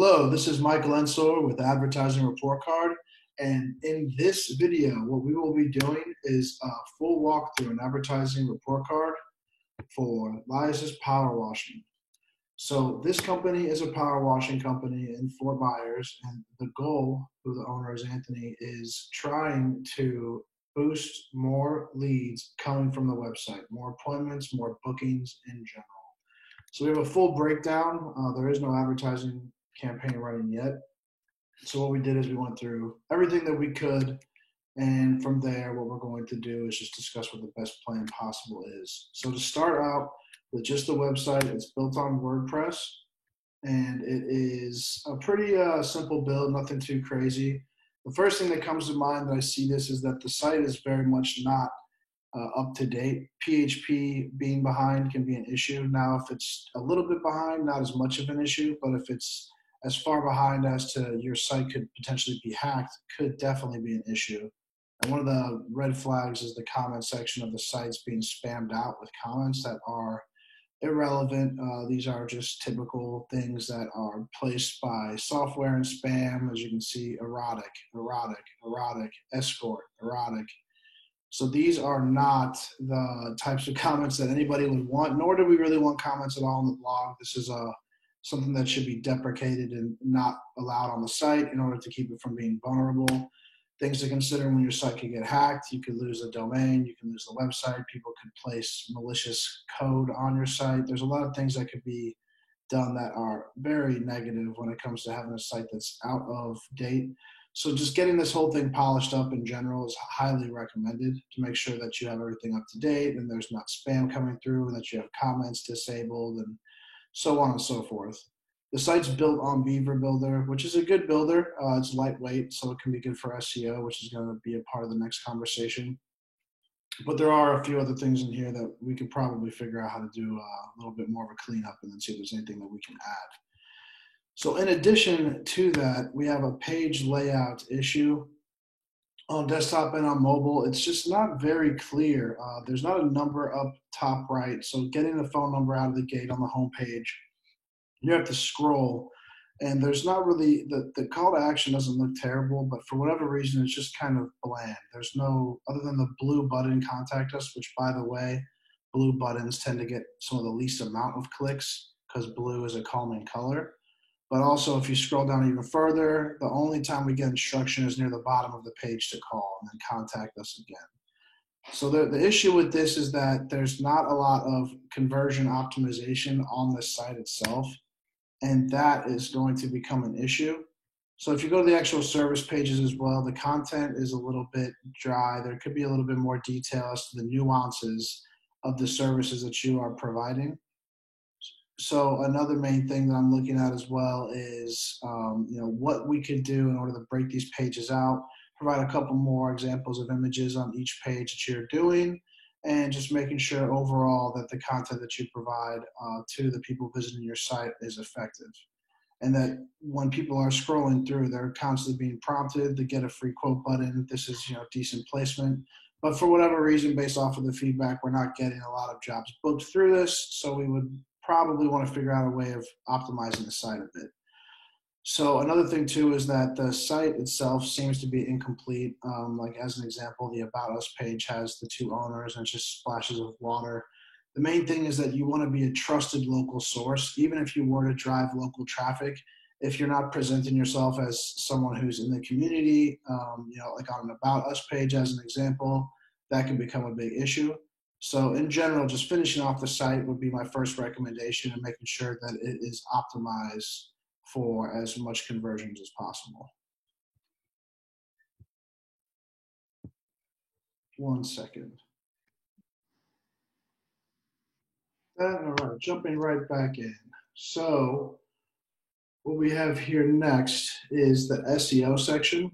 Hello, this is Michael Ensor with Advertising Report Card. And in this video, what we will be doing is a full walkthrough an advertising report card for Lias's Power Washing. So this company is a power washing company in Fort Myers, and the goal, who the owner is Anthony, is trying to boost more leads coming from the website, more appointments, more bookings in general. So we have a full breakdown. There is no advertising campaign running yet. So what we did is we went through everything that we could, and from there, what we're going to do is just discuss what the best plan possible is. So to start out with just the website, it's built on WordPress, and it is a pretty simple build, nothing too crazy. The first thing that comes to mind that I see this is that the site is very much not up to date. PHP being behind can be an issue. Now, if it's a little bit behind, not as much of an issue, but if it's as far behind as to your site could potentially be hacked, could definitely be an issue. And one of the red flags is the comment section of the sites being spammed out with comments that are irrelevant. These are just typical things that are placed by software and spam. As you can see, erotic, escort, erotic. So these are not the types of comments that anybody would want, nor do we really want comments at all on the blog. This is something that should be deprecated and not allowed on the site in order to keep it from being vulnerable. Things to consider: when your site could get hacked, you could lose the domain, you can lose the website, people could place malicious code on your site. There's a lot of things that could be done that are very negative when it comes to having a site that's out of date. So just getting this whole thing polished up in general is highly recommended to make sure that you have everything up to date and there's not spam coming through and that you have comments disabled and so on and so forth. The site's built on Beaver Builder, which is a good builder. It's lightweight, so it can be good for SEO, which is going to be a part of the next conversation. But there are a few other things in here that we could probably figure out how to do a little bit more of a cleanup and then see if there's anything that we can add. So in addition to that, we have a page layout issue on desktop and on mobile. It's just not very clear. There's not a number up top right. So getting the phone number out of the gate on the home page, you have to scroll, and there's not really, the call to action doesn't look terrible, but for whatever reason, it's just kind of bland. There's no, other than the blue button, contact us, which, by the way, blue buttons tend to get some of the least amount of clicks because blue is a calming color. But also, if you scroll down even further, the only time we get instruction is near the bottom of the page to call and then contact us again. So the issue with this is that there's not a lot of conversion optimization on the site itself, and that is going to become an issue. So if you go to the actual service pages as well, the content is a little bit dry. There could be a little bit more detail as to the nuances of the services that you are providing. So another main thing that I'm looking at as well is what we could do in order to break these pages out, provide a couple more examples of images on each page that you're doing, and just making sure overall that the content that you provide to the people visiting your site is effective. And that when people are scrolling through, they're constantly being prompted to get a free quote button. This is decent placement. But for whatever reason, based off of the feedback, we're not getting a lot of jobs booked through this. So we would probably want to figure out a way of optimizing the site a bit. So another thing too is that the site itself seems to be incomplete. Like as an example, the About Us page has the two owners and just splashes of water. The main thing is that you want to be a trusted local source. Even if you were to drive local traffic, if you're not presenting yourself as someone who's in the community, like on an About Us page as an example, that can become a big issue. So in general, just finishing off the site would be my first recommendation and making sure that it is optimized for as much conversions as possible. One second. All right, jumping right back in. So what we have here next is the SEO section.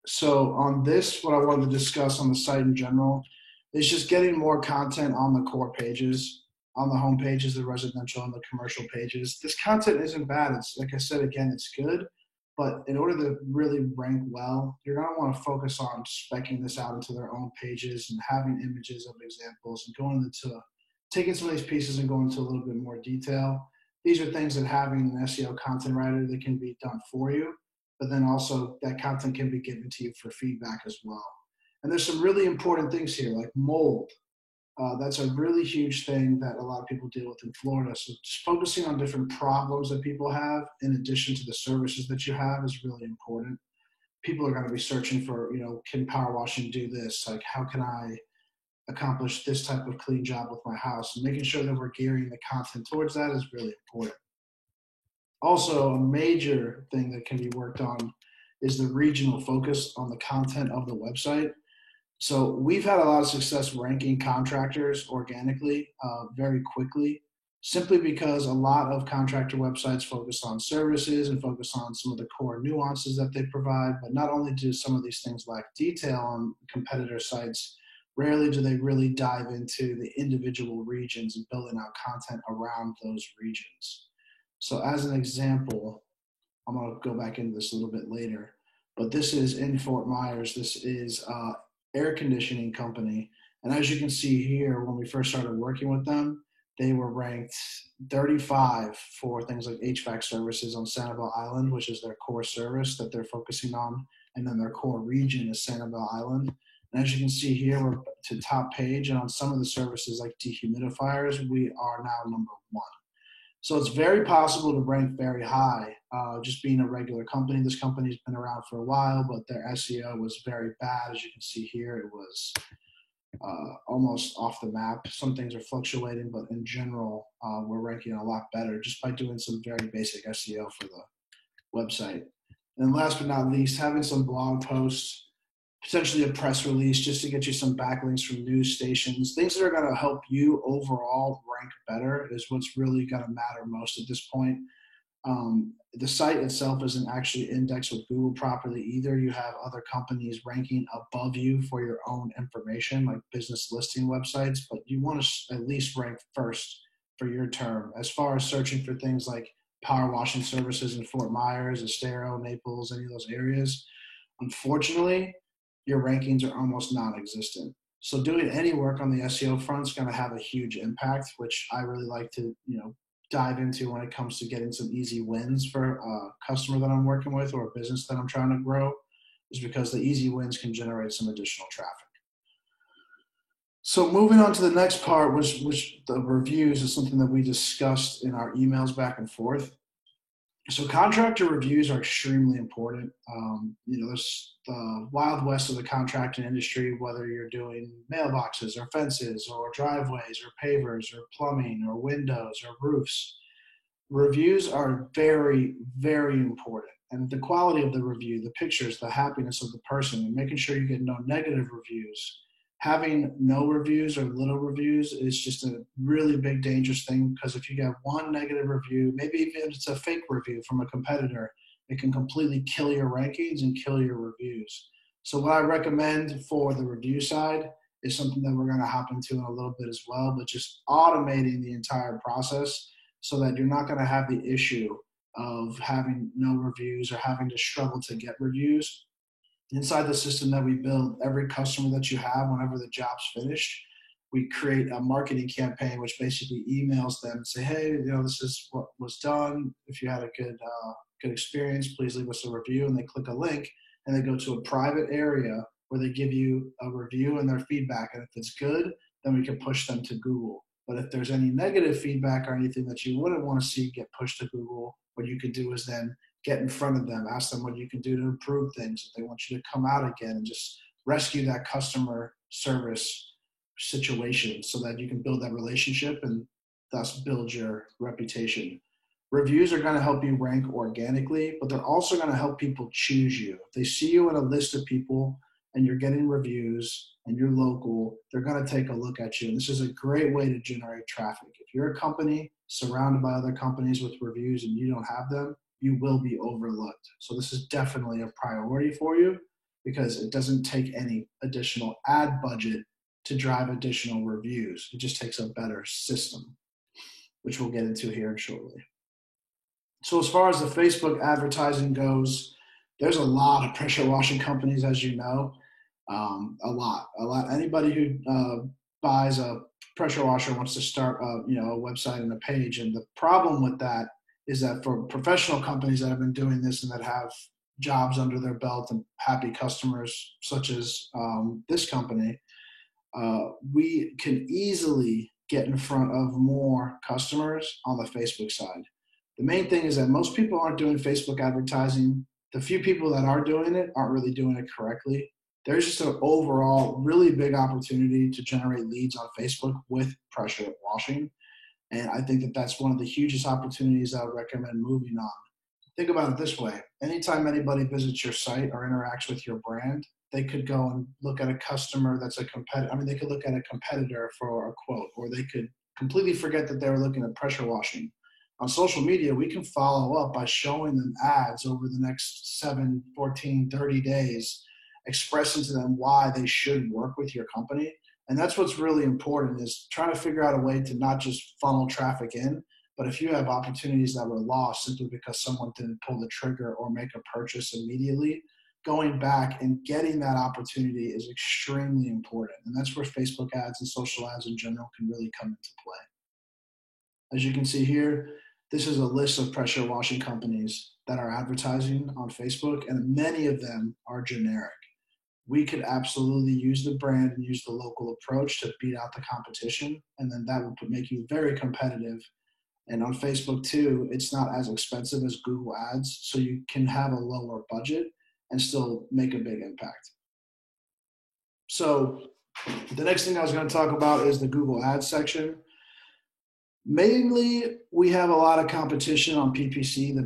So on this, what I wanted to discuss on the site in general is just getting more content on the core pages, on the home pages, the residential and the commercial pages. This content isn't bad. It's, like I said, again, it's good. But in order to really rank well, you're going to want to focus on speccing this out into their own pages and having images of examples and going into taking some of these pieces and going into a little bit more detail. these are things that having an SEO content writer that can be done for you, but then also that content can be given to you for feedback as well. And there's some really important things here, like mold. That's a really huge thing that a lot of people deal with in Florida. So just focusing on different problems that people have in addition to the services that you have is really important. People are going to be searching for, can power washing do this? Like, how can I accomplish this type of clean job with my house? And making sure that we're gearing the content towards that is really important. Also, a major thing that can be worked on is the regional focus on the content of the website. So we've had a lot of success ranking contractors organically very quickly, simply because a lot of contractor websites focus on services and focus on some of the core nuances that they provide. But not only do some of these things lack detail on competitor sites, rarely do they really dive into the individual regions and building out content around those regions. So as an example, I'm going to go back into this a little bit later, but this is in Fort Myers. This is air conditioning company. And as you can see here, when we first started working with them, they were ranked 35 for things like HVAC services on Sanibel Island, which is their core service that they're focusing on. And then their core region is Sanibel Island. And as you can see here, we're to top page. And on some of the services like dehumidifiers, we are now number 1. So it's very possible to rank very high, just being a regular company. This company's been around for a while, but their SEO was very bad. As you can see here, it was almost off the map. Some things are fluctuating, but in general, we're ranking a lot better just by doing some very basic SEO for the website. And last but not least, having some blog posts, potentially a press release just to get you some backlinks from news stations. Things that are going to help you overall rank better is what's really going to matter most at this point. The site itself isn't actually indexed with Google properly either. You have other companies ranking above you for your own information, like business listing websites, but you want to at least rank first for your term. As far as searching for things like power washing services in Fort Myers, Estero, Naples, any of those areas, unfortunately, your rankings are almost non-existent. So doing any work on the SEO front is going to have a huge impact, which I really like to, dive into when it comes to getting some easy wins for a customer that I'm working with or a business that I'm trying to grow, is because the easy wins can generate some additional traffic. So moving on to the next part, which the reviews is something that we discussed in our emails back and forth. So contractor reviews are extremely important. There's the wild west of the contracting industry, whether you're doing mailboxes or fences or driveways or pavers or plumbing or windows or roofs. Reviews are very, very important. And the quality of the review, the pictures, the happiness of the person, and making sure you get no negative reviews. Having no reviews or little reviews is just a really big dangerous thing, because if you get one negative review, maybe even if it's a fake review from a competitor, it can completely kill your rankings and kill your reviews. So what I recommend for the review side is something that we're going to hop into in a little bit as well, but just automating the entire process so that you're not going to have the issue of having no reviews or having to struggle to get reviews. Inside the system that we build, every customer that you have, whenever the job's finished, we create a marketing campaign which basically emails them and say, hey, this is what was done. If you had a good experience, please leave us a review. And they click a link and they go to a private area where they give you a review and their feedback. And if it's good, then we can push them to Google. But if there's any negative feedback or anything that you wouldn't want to see get pushed to Google, what you could do is then get in front of them, ask them what you can do to improve things. If they want you to come out again, and just rescue that customer service situation so that you can build that relationship and thus build your reputation. Reviews are going to help you rank organically, but they're also going to help people choose you. If they see you in a list of people and you're getting reviews and you're local, they're going to take a look at you. And this is a great way to generate traffic. If you're a company surrounded by other companies with reviews and you don't have them, you will be overlooked. So this is definitely a priority for you, because it doesn't take any additional ad budget to drive additional reviews. It just takes a better system, which we'll get into here shortly. So as far as the Facebook advertising goes, there's a lot of pressure washing companies, as you know, a lot. Anybody who buys a pressure washer wants to start a website and a page. And the problem with that is that for professional companies that have been doing this and that have jobs under their belt and happy customers, such as this company, we can easily get in front of more customers on the Facebook side. The main thing is that most people aren't doing Facebook advertising. The few people that are doing it aren't really doing it correctly. There's just an overall really big opportunity to generate leads on Facebook with pressure washing. And I think that that's one of the hugest opportunities I would recommend moving on. Think about it this way. Anytime anybody visits your site or interacts with your brand, they could go and look at a customer that's a competitor. I mean, they could look at a competitor for a quote, or they could completely forget that they were looking at pressure washing. On social media, we can follow up by showing them ads over the next 7, 14, 30 days, expressing to them why they should work with your company. And that's what's really important, is trying to figure out a way to not just funnel traffic in, but if you have opportunities that were lost simply because someone didn't pull the trigger or make a purchase immediately, going back and getting that opportunity is extremely important. And that's where Facebook ads and social ads in general can really come into play. As you can see here, this is a list of pressure washing companies that are advertising on Facebook, and many of them are generic. We could absolutely use the brand and use the local approach to beat out the competition, and then that would make you very competitive. And on Facebook too, it's not as expensive as Google Ads, so you can have a lower budget and still make a big impact. So the next thing I was going to talk about is the Google Ads section. Mainly, we have a lot of competition on PPC,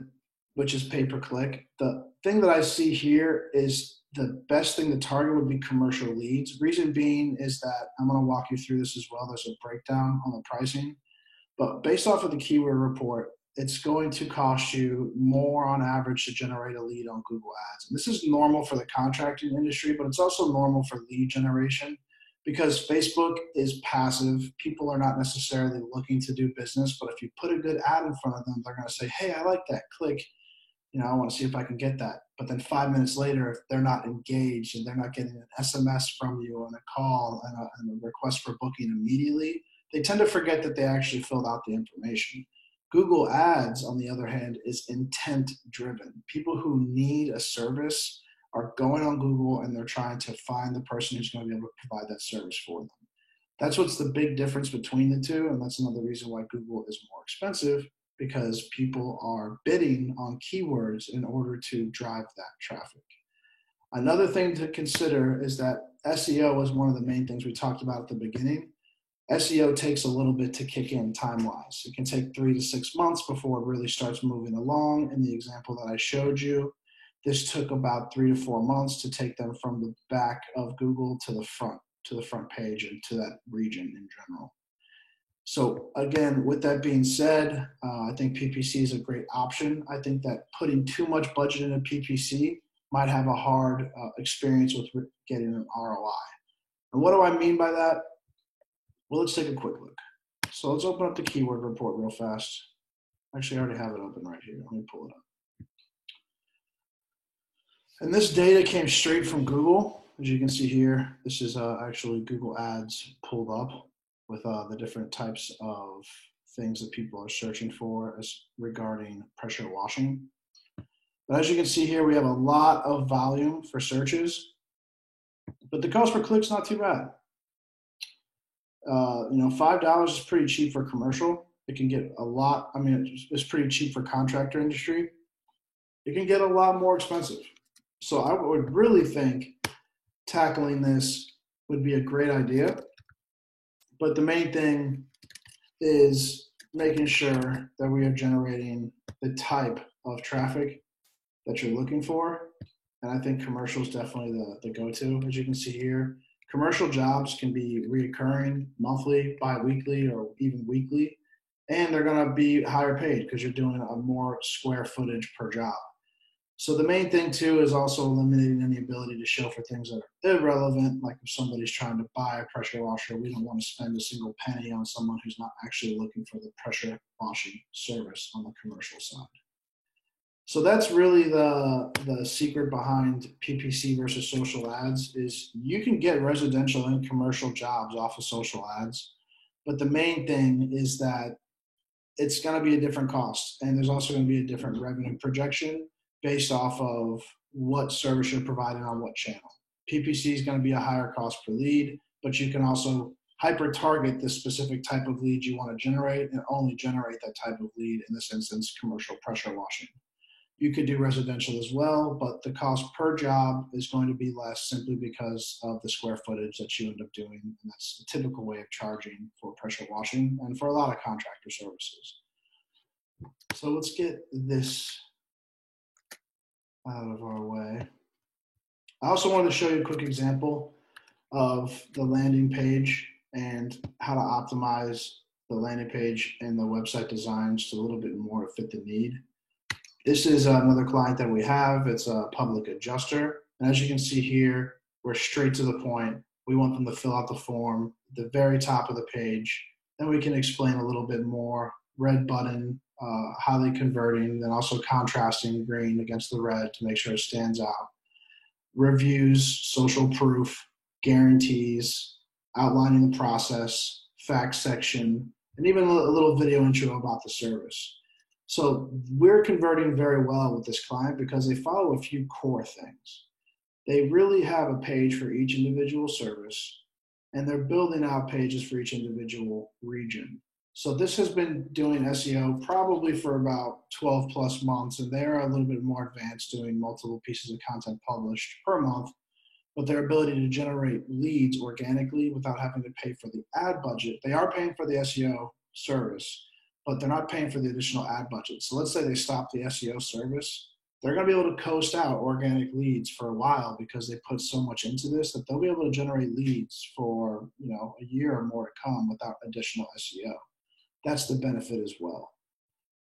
which is pay-per-click. The thing that I see here is the best thing to target would be commercial leads. Reason being is that I'm going to walk you through this as well. There's a breakdown on the pricing. But based off of the keyword report, it's going to cost you more on average to generate a lead on Google Ads. And this is normal for the contracting industry, but it's also normal for lead generation, because Facebook is passive. People are not necessarily looking to do business, but if you put a good ad in front of them, they're going to say, hey, I like that, click, I want to see if I can get that. But then 5 minutes later, if they're not engaged and they're not getting an SMS from you and a call and a request for booking immediately, they tend to forget that they actually filled out the information. Google Ads, on the other hand, is intent driven. People who need a service are going on Google and they're trying to find the person who's going to be able to provide that service for them. That's what's the big difference between the two, and that's another reason why Google is more expensive, because people are bidding on keywords in order to drive that traffic. Another thing to consider is that SEO is one of the main things we talked about at the beginning. SEO takes a little bit to kick in time-wise. It can take 3 to 6 months before it really starts moving along. In the example that I showed you, this took about 3 to 4 months to take them from the back of Google to the front page and to that region in general. So again, with that being said, I think PPC is a great option. I think that putting too much budget into PPC might have a hard experience with getting an ROI. And what do I mean by that? Well, let's take a quick look. So let's open up the keyword report real fast. Actually, I already have it open right here. Let me pull it up. And this data came straight from Google. As you can see here, this is actually Google Ads pulled up with the different types of things that people are searching for as regarding pressure washing. But as you can see here, we have a lot of volume for searches, but the cost per click is not too bad. $5 is pretty cheap for commercial. It can get a lot. I mean, it's pretty cheap for contractor industry. It can get a lot more expensive. So I would really think tackling this would be a great idea. But the main thing is making sure that we are generating the type of traffic that you're looking for. And I think commercial is definitely the go-to. As you can see here, commercial jobs can be reoccurring monthly, bi-weekly, or even weekly. And they're going to be higher paid because you're doing a more square footage per job. So the main thing too is also eliminating any ability to show for things that are irrelevant. Like if somebody's trying to buy a pressure washer, we don't want to spend a single penny on someone who's not actually looking for the pressure washing service on the commercial side. So that's really the secret behind PPC versus social ads, is you can get residential and commercial jobs off of social ads. But the main thing is that it's going to be a different cost, and there's also going to be a different revenue projection based off of what service you're providing on what channel. PPC is going to be a higher cost per lead, but you can also hyper target the specific type of lead you want to generate and only generate that type of lead, in this instance, commercial pressure washing. You could do residential as well, but the cost per job is going to be less simply because of the square footage that you end up doing. And that's the typical way of charging for pressure washing and for a lot of contractor services. So let's get this out of our way. I also wanted to show you a quick example of the landing page and how to optimize the landing page and the website design just a little bit more to fit the need. This is another client that we have. It's a public adjuster. And as you can see here, we're straight to the point. We want them to fill out the form at the very top of the page. Then we can explain a little bit more. Red button, highly converting, then also contrasting green against the red to make sure it stands out. Reviews, social proof, guarantees, outlining the process, facts section, and even a little video intro about the service. So we're converting very well with this client because they follow a few core things. They really have a page for each individual service, and they're building out pages for each individual region. So this has been doing SEO probably for about 12 plus months, and they're a little bit more advanced, doing multiple pieces of content published per month. But their ability to generate leads organically without having to pay for the ad budget, they are paying for the SEO service, but they're not paying for the additional ad budget. So let's say they stop the SEO service, they're going to be able to coast out organic leads for a while because they put so much into this that they'll be able to generate leads for, a year or more to come without additional SEO. That's the benefit as well.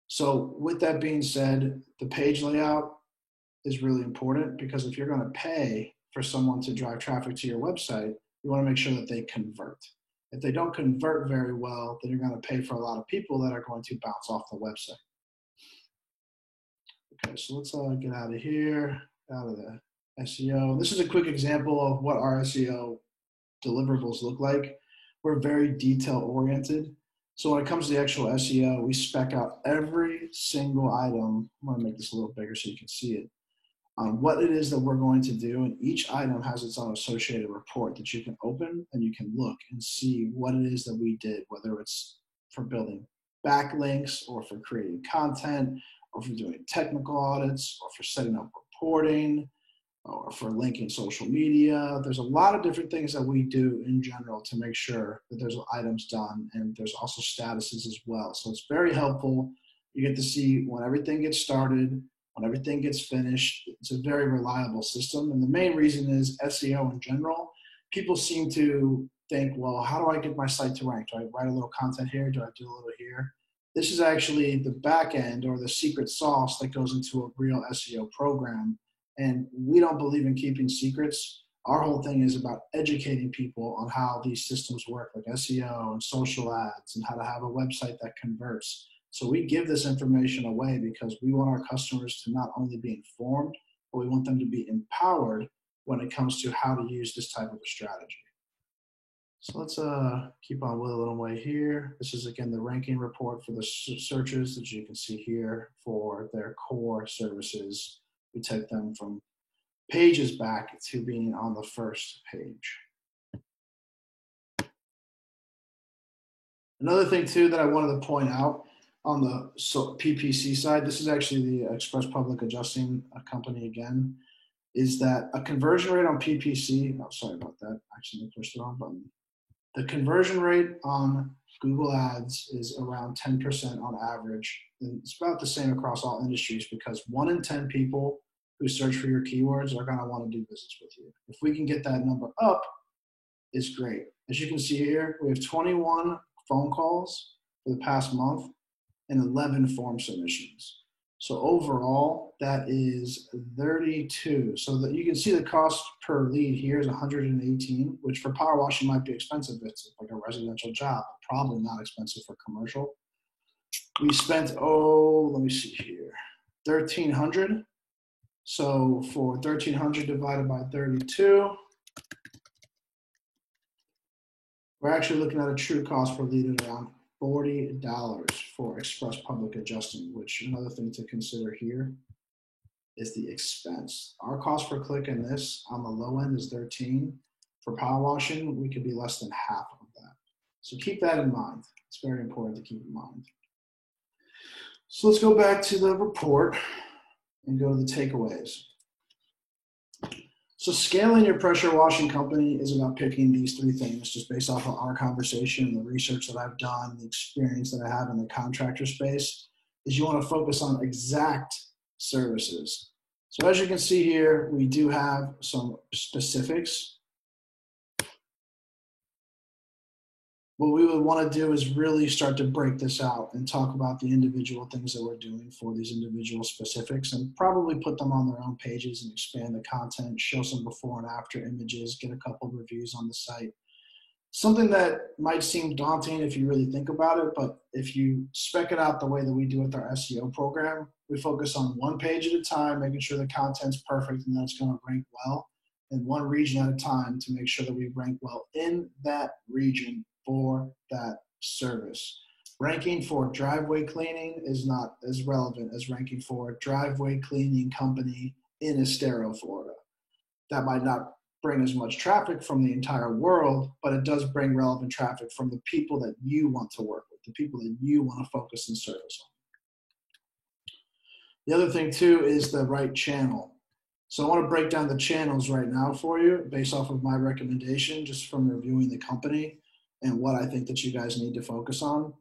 So with that being said, the page layout is really important because if you're going to pay for someone to drive traffic to your website, you want to make sure that they convert. If they don't convert very well, then you're going to pay for a lot of people that are going to bounce off the website. Okay, so let's get out of here, out of the SEO. This is a quick example of what our SEO deliverables look like. We're very detail oriented. So when it comes to the actual SEO, we spec out every single item. I'm going to make this a little bigger so you can see it. What it is that we're going to do, and each item has its own associated report that you can open and you can look and see what it is that we did, whether it's for building backlinks or for creating content or for doing technical audits or for setting up reporting or for linking social media. There's a lot of different things that we do in general to make sure that there's items done, and there's also statuses as well. So it's very helpful. You get to see when everything gets started, when everything gets finished. It's a very reliable system. And the main reason is SEO in general. People seem to think, well, how do I get my site to rank? Do I write a little content here? Do I do a little here? This is actually the back end or the secret sauce that goes into a real SEO program. And we don't believe in keeping secrets. Our whole thing is about educating people on how these systems work, like SEO and social ads, and how to have a website that converts. So we give this information away because we want our customers to not only be informed, but we want them to be empowered when it comes to how to use this type of a strategy. So let's keep on with a little way here. This is, again, the ranking report for the searches that you can see here for their core services. We take them from pages back to being on the first page. Another thing, too, that I wanted to point out on the PPC side, this is actually the Express Public Adjusting Company again, is that a conversion rate on PPC, oh, sorry about that, actually I pushed the wrong button. The conversion rate on Google Ads is around 10% on average. And it's about the same across all industries because 1 in 10 people who search for your keywords are going to want to do business with you. If we can get that number up, it's great. As you can see here, we have 21 phone calls for the past month and 11 form submissions. So overall, that is 32. So that you can see the cost per lead here is 118, which for power washing might be expensive. It's like a residential job, probably not expensive for commercial. We spent, let me see here, 1,300. So for 1,300 divided by 32, We're actually looking at a true cost per lead at around $40 for express public adjusting, which another thing to consider here is the expense. Our cost per click in this on the low end is 13. For power washing, we could be less than half of that. So keep that in mind. It's very important to keep in mind. So let's go back to the report and go to the takeaways. So scaling your pressure washing company is about picking these three things just based off of our conversation, the research that I've done, the experience that I have in the contractor space, is you want to focus on exact services. So as you can see here, we do have some specifics. What we would want to do is really start to break this out and talk about the individual things that we're doing for these individual specifics and probably put them on their own pages and expand the content, show some before and after images, get a couple of reviews on the site. Something that might seem daunting if you really think about it, but if you spec it out the way that we do with our SEO program, we focus on one page at a time, making sure the content's perfect and that it's going to rank well, and one region at a time to make sure that we rank well in that region for that service. Ranking for driveway cleaning is not as relevant as ranking for a driveway cleaning company in Estero, Florida. That might not bring as much traffic from the entire world, but it does bring relevant traffic from the people that you want to work with, the people that you want to focus and service on. The other thing too is the right channel. So I want to break down the channels right now for you based off of my recommendation, just from reviewing the company and what I think that you guys need to focus on.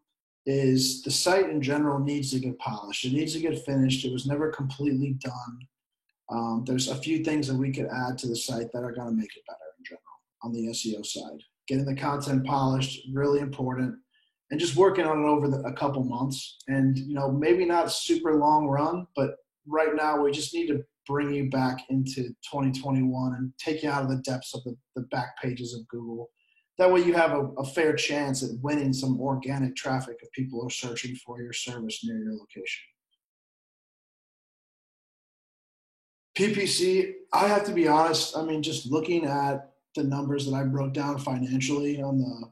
Is the site in general needs to get polished. It needs to get finished. It was never completely done. There's a few things that we could add to the site that are going to make it better in general on the SEO side. Getting the content polished, really important, and just working on it over a couple months. And maybe not super long run, but right now we just need to bring you back into 2021 and take you out of the depths of the back pages of Google. That way you have a fair chance at winning some organic traffic if people are searching for your service near your location. PPC, I have to be honest, just looking at the numbers that I broke down financially on the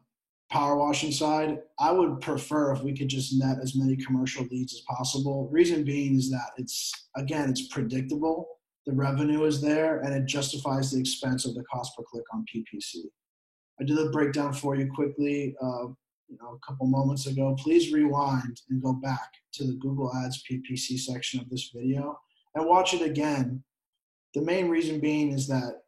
power washing side, I would prefer if we could just net as many commercial leads as possible. Reason being is that it's predictable, the revenue is there, and it justifies the expense of the cost per click on PPC. I did a breakdown for you quickly a couple moments ago. Please rewind and go back to the Google Ads PPC section of this video and watch it again. The main reason being is that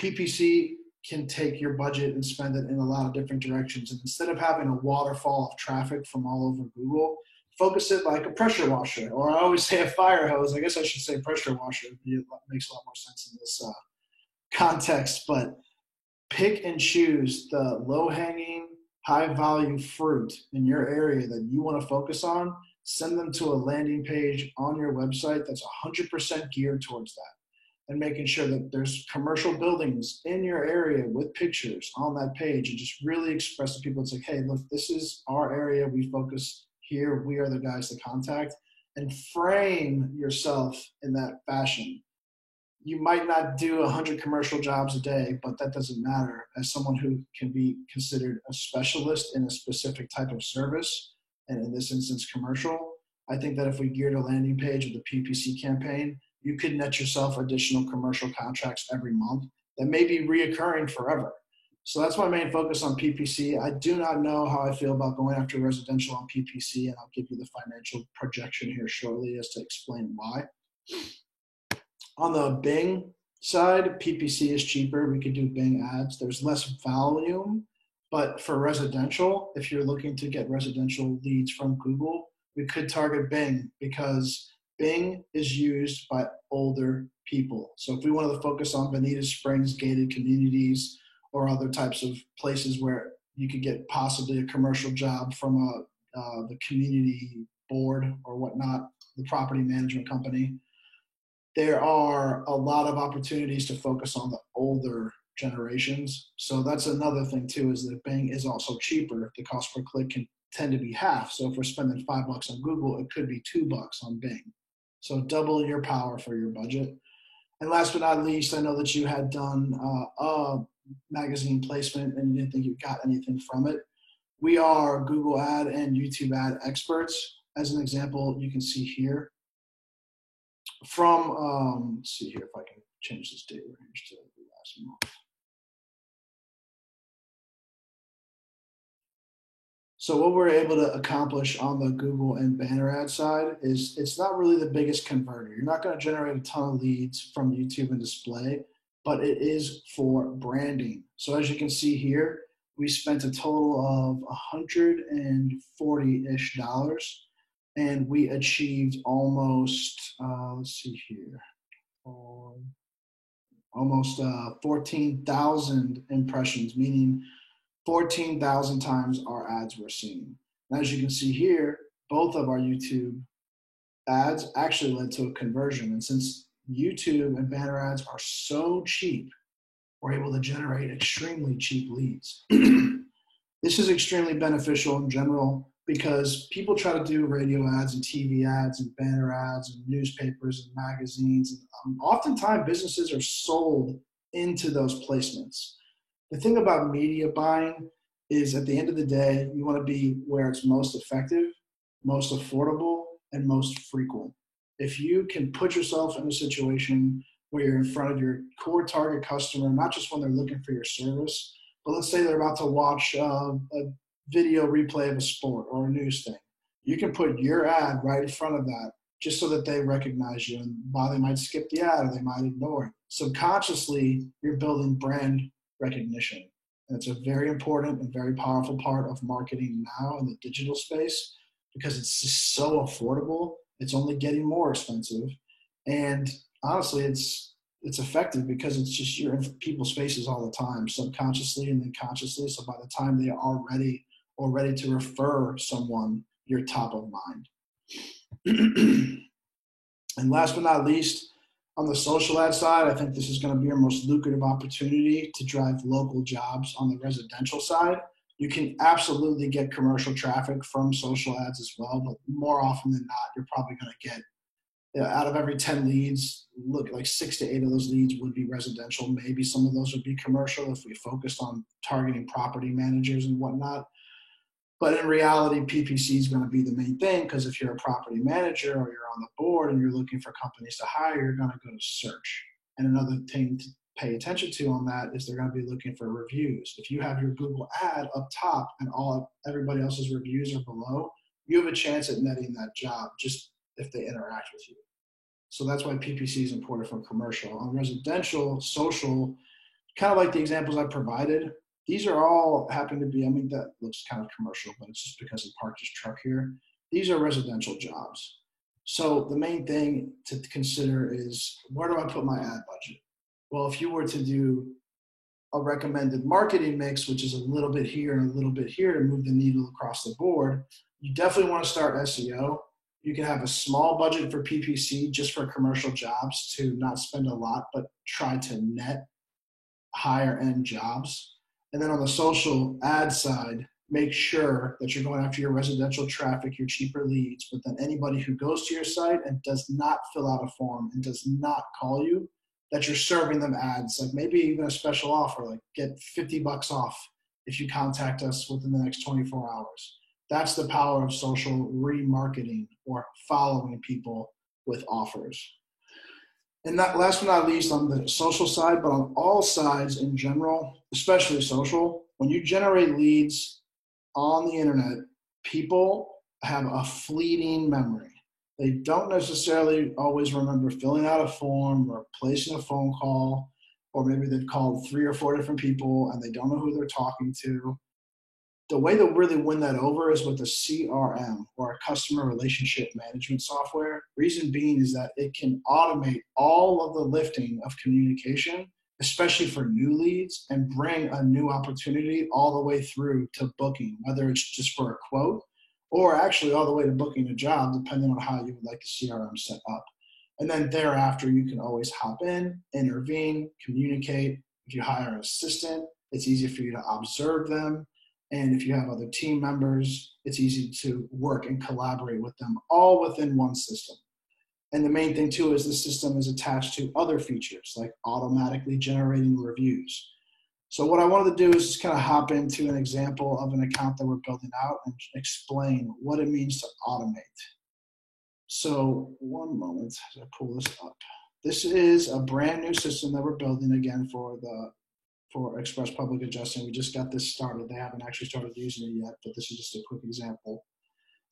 PPC can take your budget and spend it in a lot of different directions. And instead of having a waterfall of traffic from all over Google, focus it like a pressure washer, or I always say a fire hose. I guess I should say pressure washer. It makes a lot more sense in this context, but pick and choose the low-hanging, high-value fruit in your area that you want to focus on. Send them to a landing page on your website that's 100% geared towards that, and making sure that there's commercial buildings in your area with pictures on that page, and just really express to people, it's like, hey, look, this is our area. We focus here. We are the guys to contact, and frame yourself in that fashion. You might not do 100 commercial jobs a day, but that doesn't matter. As someone who can be considered a specialist in a specific type of service, and in this instance, commercial, I think that if we geared a landing page with a PPC campaign, you could net yourself additional commercial contracts every month that may be reoccurring forever. So that's my main focus on PPC. I do not know how I feel about going after residential on PPC, and I'll give you the financial projection here shortly as to explain why. On the Bing side, PPC is cheaper. We could do Bing ads. There's less volume, but for residential, if you're looking to get residential leads from Google, we could target Bing because Bing is used by older people. So if we wanted to focus on Bonita Springs, gated communities, or other types of places where you could get possibly a commercial job from the community board or whatnot, the property management company, there are a lot of opportunities to focus on the older generations. So that's another thing too, is that Bing is also cheaper. The cost per click can tend to be half. So if we're spending $5 on Google, it could be $2 on Bing. So double your power for your budget. And last but not least, I know that you had done a magazine placement and you didn't think you got anything from it, we are Google Ad and YouTube Ad experts. As an example, you can see here from, let's see here if I can change this date range to the last month. So what we're able to accomplish on the Google and banner ad side is it's not really the biggest converter. You're not going to generate a ton of leads from YouTube and display, but it is for branding. So as you can see here, we spent a total of $140-ish, and we achieved almost, let's see here, almost 14,000 impressions, meaning 14,000 times our ads were seen. And as you can see here, both of our YouTube ads actually led to a conversion. And since YouTube and banner ads are so cheap, we're able to generate extremely cheap leads. This is extremely beneficial in general because people try to do radio ads and TV ads and banner ads and newspapers and magazines. And oftentimes businesses are sold into those placements. The thing about media buying is at the end of the day, you want to be where it's most effective, most affordable, and most frequent. If you can put yourself in a situation where you're in front of your core target customer, not just when they're looking for your service, but let's say they're about to watch a video replay of a sport or a news thing. You can put your ad right in front of that just so that they recognize you, and while they might skip the ad or they might ignore it. Subconsciously, you're building brand recognition. And it's a very important and very powerful part of marketing now in the digital space because it's just so affordable. It's only getting more expensive. And honestly, it's effective because it's just you're in people's faces all the time, subconsciously and then consciously. So by the time they are ready or ready to refer someone, you're top of mind. And last but not least, on the social ad side, I think this is going to be our most lucrative opportunity to drive local jobs on the residential side. You can absolutely get commercial traffic from social ads as well, but more often than not, you're probably going to get, out of every 10 leads, look like 6 to 8 of those leads would be residential. Maybe some of those would be commercial if we focused on targeting property managers and whatnot. But in reality, PPC is going to be the main thing because if you're a property manager or you're on the board and you're looking for companies to hire, you're going to go to search. And another thing to pay attention to on that is they're going to be looking for reviews. If you have your Google ad up top and everybody else's reviews are below, you have a chance at netting that job just if they interact with you. So that's why PPC is important for commercial. On residential, social, kind of like the examples I provided, these are all happen to be, I mean, that looks kind of commercial, but it's just because he parked his truck here. These are residential jobs. So the main thing to consider is, where do I put my ad budget? Well, if you were to do a recommended marketing mix, which is a little bit here and a little bit here to move the needle across the board, you definitely want to start SEO. You can have a small budget for PPC just for commercial jobs to not spend a lot, but try to net higher end jobs. And then on the social ad side, make sure that you're going after your residential traffic, your cheaper leads, but then anybody who goes to your site and does not fill out a form and does not call you, that you're serving them ads, like maybe even a special offer, like get $50 off if you contact us within the next 24 hours. That's the power of social remarketing or following people with offers. And that, last but not least, on the social side, but on all sides in general, especially social, when you generate leads on the internet, people have a fleeting memory. They don't necessarily always remember filling out a form or placing a phone call, or maybe they've called 3 or 4 different people and they don't know who they're talking to. The way to really win that over is with a CRM, or a customer relationship management software. Reason being is that it can automate all of the lifting of communication, especially for new leads, and bring a new opportunity all the way through to booking, whether it's just for a quote or actually all the way to booking a job, depending on how you would like the CRM set up. And then thereafter, you can always hop in, intervene, communicate. If you hire an assistant, it's easy for you to observe them. And if you have other team members, it's easy to work and collaborate with them all within one system. And the main thing too is the system is attached to other features like automatically generating reviews. So what I wanted to do is just kind of hop into an example of an account that we're building out and explain what it means to automate. So one moment as I pull this up. This is a brand new system that we're building again for Express Public Adjusting. We just got this started. They haven't actually started using it yet, but this is just a quick example.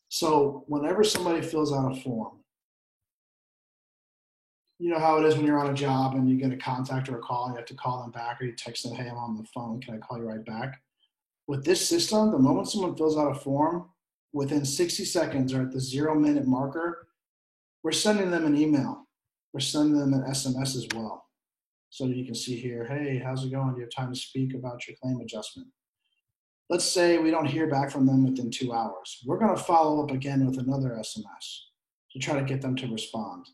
So whenever somebody fills out a form, you know how it is when you're on a job and you get a contact or a call, you have to call them back, or you text them, hey, I'm on the phone, can I call you right back? With this system, the moment someone fills out a form, within 60 seconds or at the 0-minute marker, we're sending them an email. We're sending them an SMS as well. So you can see here, hey, how's it going? Do you have time to speak about your claim adjustment? Let's say we don't hear back from them within 2 hours. We're going to follow up again with another SMS to try to get them to respond.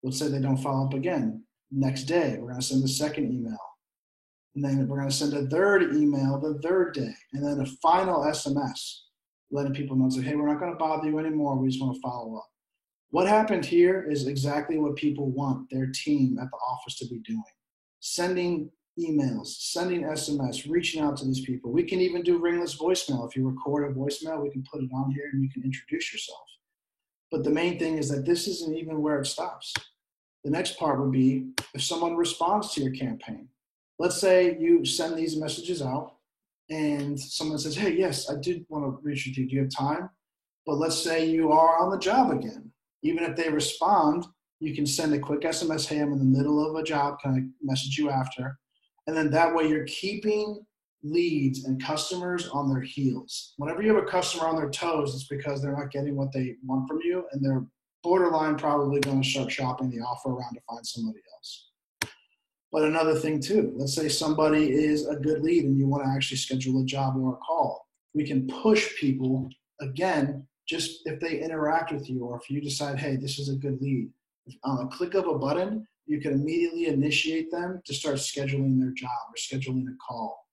Let's say they don't follow up again. Next day, we're going to send a second email. And then we're going to send a third email the third day. And then a final SMS, letting people know, say, hey, we're not going to bother you anymore. We just want to follow up. What happened here is exactly what people want their team at the office to be doing. Sending emails, sending SMS, reaching out to these people. We can even do ringless voicemail. If you record a voicemail, we can put it on here and you can introduce yourself. But the main thing is that this isn't even where it stops. The next part would be if someone responds to your campaign. Let's say you send these messages out and someone says, hey, yes, I did want to reach you. Do you have time? But let's say you are on the job again. Even if they respond, you can send a quick SMS, hey, I'm in the middle of a job, can I message you after? And then that way you're keeping leads and customers on their heels. Whenever you have a customer on their toes, it's because they're not getting what they want from you, and they're borderline probably going to start shopping the offer around to find somebody else. But another thing too, let's say somebody is a good lead and you want to actually schedule a job or a call. We can push people, again, just if they interact with you or if you decide, hey, this is a good lead. On a click of a button, you can immediately initiate them to start scheduling their job or scheduling a call.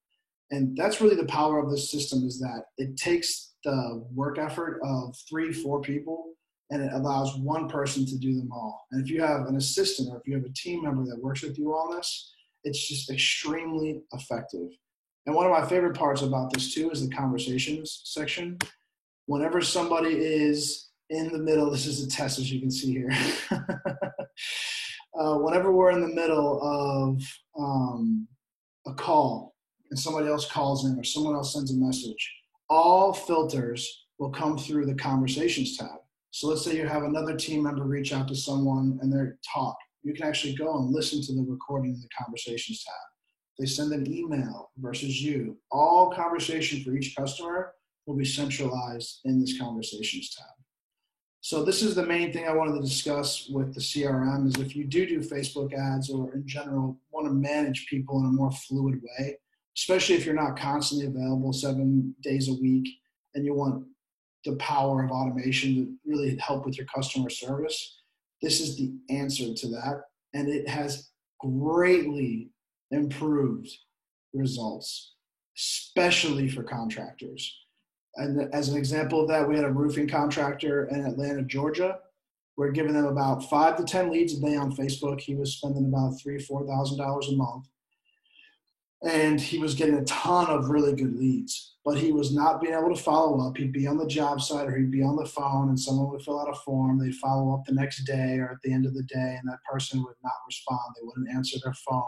And that's really the power of this system, is that it takes the work effort of 3-4 people and it allows one person to do them all. And if you have an assistant or if you have a team member that works with you on this, it's just extremely effective. And one of my favorite parts about this too is the conversations section. Whenever somebody is in the middle, this is a test as you can see here. Whenever we're in the middle of a call and somebody else calls in or someone else sends a message, all filters will come through the conversations tab. So let's say you have another team member reach out to someone and they're talk. You can actually go and listen to the recording in the conversations tab. They send an email versus you. All conversation for each customer will be centralized in this conversations tab. So this is the main thing I wanted to discuss with the CRM, is if you do Facebook ads or in general want to manage people in a more fluid way, especially if you're not constantly available 7 days a week and you want the power of automation to really help with your customer service, this is the answer to that. And it has greatly improved results, especially for contractors. And as an example of that, we had a roofing contractor in Atlanta, Georgia. We're giving them about 5 to 10 leads a day on Facebook. He was spending about $3,000-$4,000 a month. And he was getting a ton of really good leads, but he was not being able to follow up. He'd be on the job site or he'd be on the phone and someone would fill out a form. They'd follow up the next day or at the end of the day, and that person would not respond. They wouldn't answer their phone.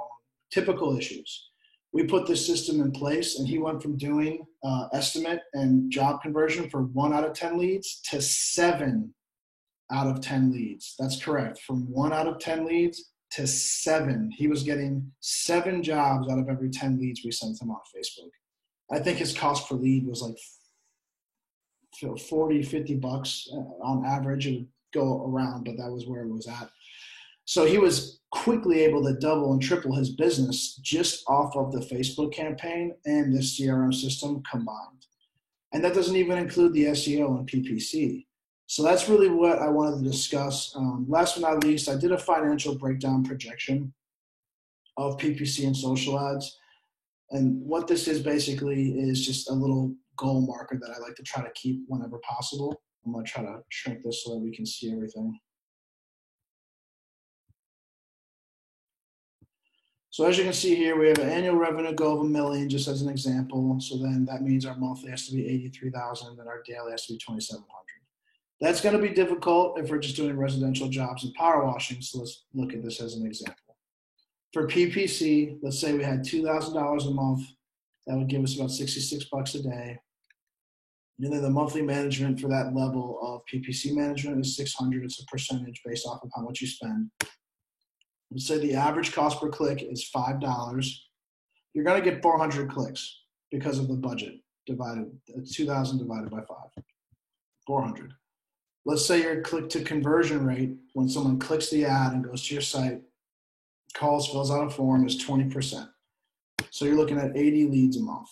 Typical issues. We put this system in place and he went from doing estimate and job conversion for 1 out of 10 leads to 7 out of 10 leads. That's correct. From 1 out of 10 leads to 7. He was getting 7 jobs out of every 10 leads we sent him on Facebook. I think his cost per lead was like $40-$50 on average. It would go around, but that was where it was at. So he was quickly able to double and triple his business just off of the Facebook campaign and the CRM system combined. And that doesn't even include the SEO and PPC. So that's really what I wanted to discuss. Last but not least, I did a financial breakdown projection of PPC and social ads. And what this is basically is just a little goal marker that I like to try to keep whenever possible. I'm going to try to shrink this so that we can see everything. So as you can see here, we have an annual revenue goal of $1 million, just as an example. So then that means our monthly has to be 83,000, and our daily has to be 2,700. That's going to be difficult if we're just doing residential jobs and power washing. So let's look at this as an example. For PPC, let's say we had $2,000 a month. That would give us about $66 a day. And then the monthly management for that level of PPC management is $600. It's a percentage based off of how much you spend. Let's say the average cost per click is $5. You're going to get 400 clicks because of the budget divided, 2,000 divided by 5, 400. Let's say your click to conversion rate when someone clicks the ad and goes to your site, calls, fills out a form is 20%. So you're looking at 80 leads a month.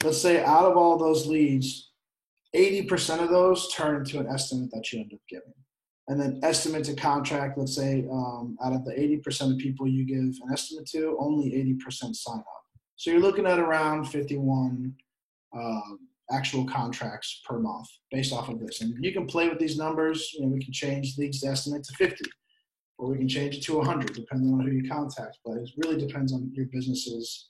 Let's say out of all those leads, 80% of those turn into an estimate that you end up giving. And then estimate to contract, let's say out of the 80% of people you give an estimate to, only 80% sign up. So you're looking at around 51 actual contracts per month based off of this. And you can play with these numbers. You know, we can change leads to estimate to 50, or we can change it to 100, depending on who you contact. But it really depends on your business's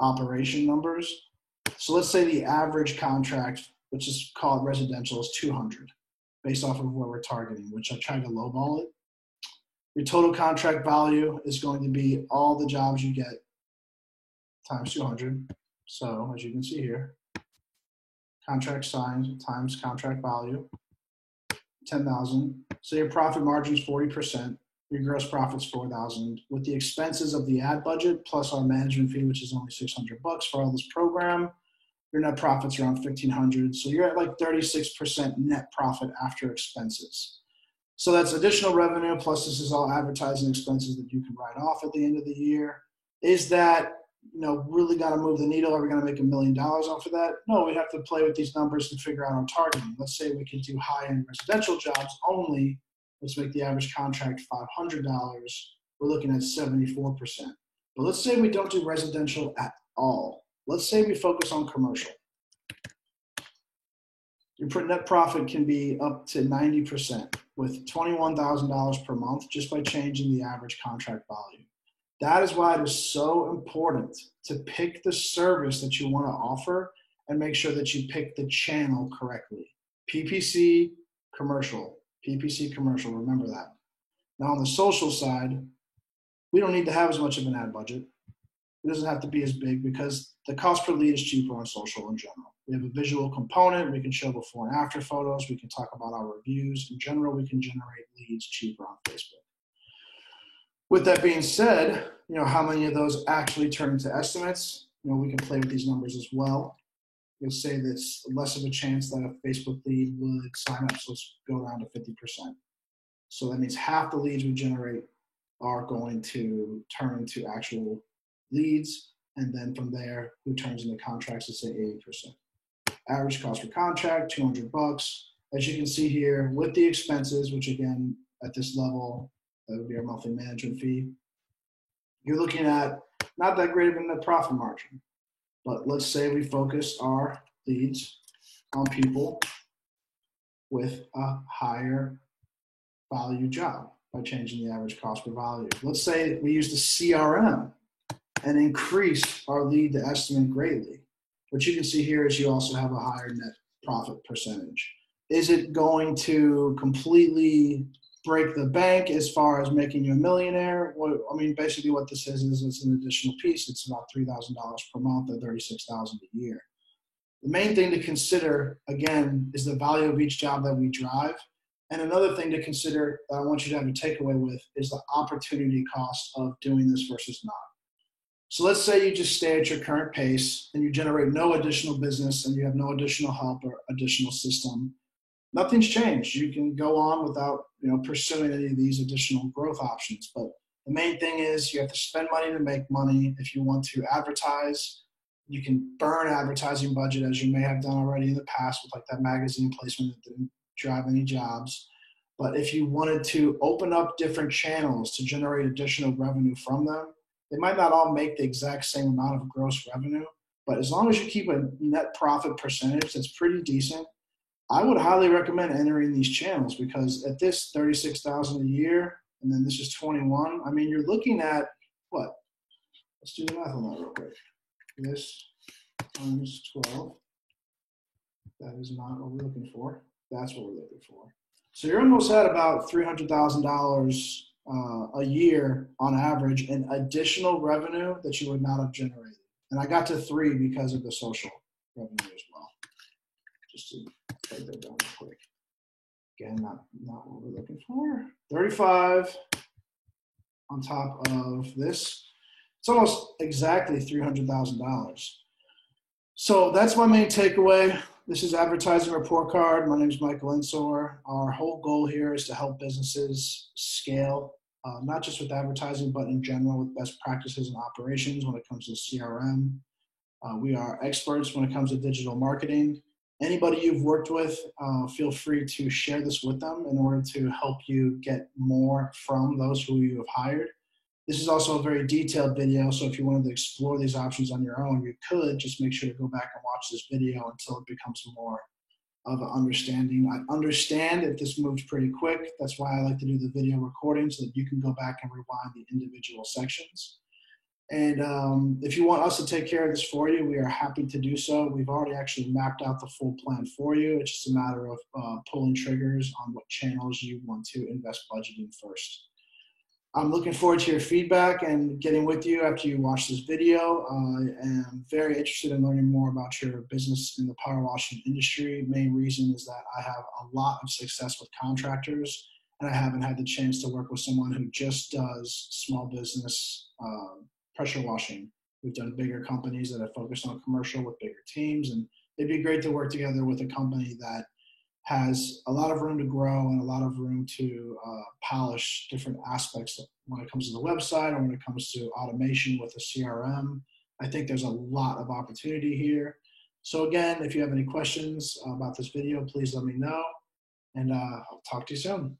operation numbers. So let's say the average contract, which is called residential, is 200, based off of where we're targeting, which I tried to lowball it. Your total contract value is going to be all the jobs you get times 200. So as you can see here, contract signed times contract value, 10,000. So your profit margin is 40%. Your gross profit's 4,000. With the expenses of the ad budget plus our management fee, which is only $600 for all this program, your net profit's around 1,500. So you're at like 36% net profit after expenses. So that's additional revenue, plus this is all advertising expenses that you can write off at the end of the year. Is that, you know, really got to move the needle? Are we going to make $1 million off of that? No, we have to play with these numbers and figure out our targeting. Let's say we can do high-end residential jobs only. Let's make the average contract $500. We're looking at 74%. But let's say we don't do residential at all. Let's say we focus on commercial. Your net profit can be up to 90% with $21,000 per month just by changing the average contract value. That is why it is so important to pick the service that you want to offer and make sure that you pick the channel correctly. PPC, commercial. PPC, commercial. Remember that. Now on the social side, we don't need to have as much of an ad budget. It doesn't have to be as big because the cost per lead is cheaper on social in general. We have a visual component. We can show before and after photos. We can talk about our reviews. In general, we can generate leads cheaper on Facebook. With that being said, you know, how many of those actually turn into estimates? You know, we can play with these numbers as well. You'll say that's less of a chance that a Facebook lead would sign up. So let's go down to 50%. So that means half the leads we generate are going to turn into actual leads. And then from there, who turns into contracts, let's say 80%. Average cost per contract, $200. As you can see here, with the expenses, which again, at this level, that would be our monthly management fee. You're looking at not that great of a net profit margin. But let's say we focus our leads on people with a higher value job by changing the average cost per value. Let's say we use the CRM and increase our lead to estimate greatly. What you can see here is you also have a higher net profit percentage. Is it going to completely break the bank as far as making you a millionaire? Well, I mean, basically what this is it's an additional piece. It's about $3,000 per month or $36,000 a year. The main thing to consider, again, is the value of each job that we drive. And another thing to consider that I want you to have a takeaway with is the opportunity cost of doing this versus not. So let's say you just stay at your current pace and you generate no additional business and you have no additional help or additional system. Nothing's changed. You can go on without, you know, pursuing any of these additional growth options. But the main thing is you have to spend money to make money. If you want to advertise, you can burn advertising budget as you may have done already in the past with like that magazine placement that didn't drive any jobs. But if you wanted to open up different channels to generate additional revenue from them, they might not all make the exact same amount of gross revenue. But as long as you keep a net profit percentage that's pretty decent, I would highly recommend entering these channels because at this $36,000 a year, and then this is 21. I mean, you're looking at what? Let's do the math on that real quick. This times 12. That is not what we're looking for. That's what we're looking for. So you're almost at about $300,000 a year on average in additional revenue that you would not have generated. And I got to 3 because of the social revenue as well. Just to write that down real quick. Again, not what we're looking for. 35 on top of this. It's almost exactly $300,000. So that's my main takeaway. This is Advertising Report Card. My name is Michael Ensor. Our whole goal here is to help businesses scale, not just with advertising, but in general with best practices and operations when it comes to CRM. We are experts when it comes to digital marketing. Anybody you've worked with, feel free to share this with them in order to help you get more from those who you have hired. This is also a very detailed video, so if you wanted to explore these options on your own, you could. Just make sure to go back and watch this video until it becomes more of an understanding. I understand if this moves pretty quick. That's why I like to do the video recording so that you can go back and rewind the individual sections. And if you want us to take care of this for you, we are happy to do so. We've already actually mapped out the full plan for you. It's just a matter of pulling triggers on what channels you want to invest budget in first. I'm looking forward to your feedback and getting with you after you watch this video. I am very interested in learning more about your business in the power washing industry. Main reason is that I have a lot of success with contractors, and I haven't had the chance to work with someone who just does small business pressure washing. We've done bigger companies that have focused on commercial with bigger teams, and it'd be great to work together with a company that has a lot of room to grow and a lot of room to polish different aspects when it comes to the website or when it comes to automation with a CRM. I think there's a lot of opportunity here. So again, if you have any questions about this video, please let me know, and I'll talk to you soon.